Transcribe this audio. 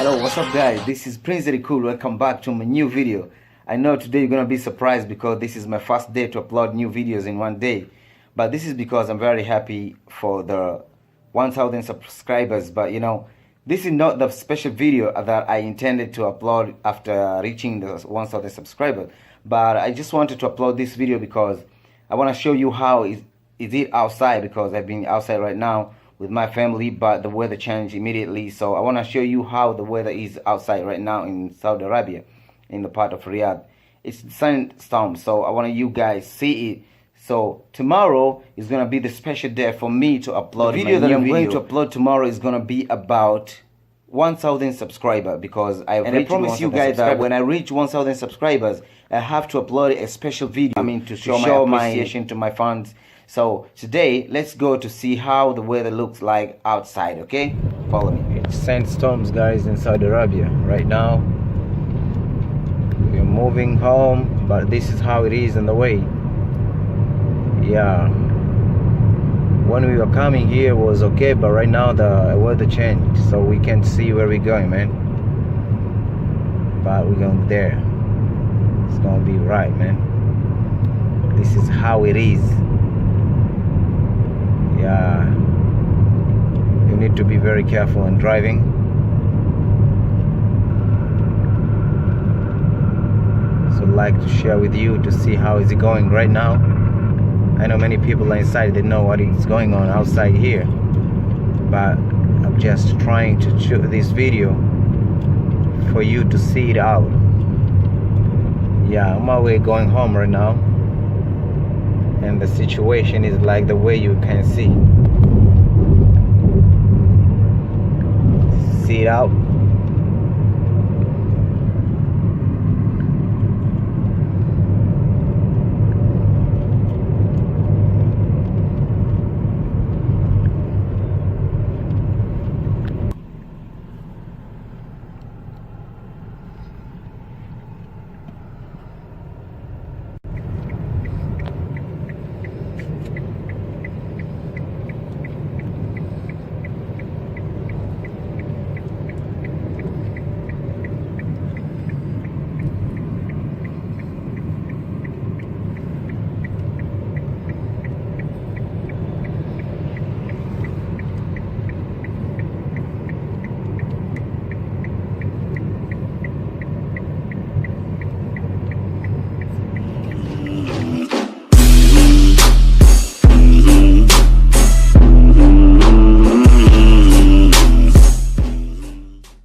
Hello, what's up guys? This is Prince Cool. Welcome back to my new video. I know today you're gonna be surprised because this is my first day to upload new videos in one day. But this is because I'm very happy for the 1,000 subscribers. But you know, this is not the special video that I intended to upload after reaching the 1,000 subscribers. But I just wanted to upload this video because I want to show you how is it outside, because I've been outside right now with my family, but the weather changed immediately. So I want to show you how the weather is outside right now in Saudi Arabia, in the part of Riyadh. It's sandstorm, so I want you guys see it. So tomorrow is gonna be the special day for me to upload. The video that I'm going to upload tomorrow is gonna be about 1,000 subscribers, because I promise you guys that when I reach 1,000 subscribers, I have to upload a special video. To show my appreciation to my fans. So today, let's go to see how the weather looks like outside. Okay, follow me. It's sandstorms, guys, in Saudi Arabia right now. We're moving home, but this is how it is on the way. Yeah, when we were coming here was okay, but right now the weather changed, so we can't see where we're going, man. But we're going there. It's gonna be right, man. This is how it is. Yeah, you need to be very careful when driving. So I'd like to share with you to see how is it going right now. I know many people are inside, they know what is going on outside here, but I'm just trying to shoot this video for you to see it out. Yeah, I'm on my way going home right now, and the situation is like the way you can see it out.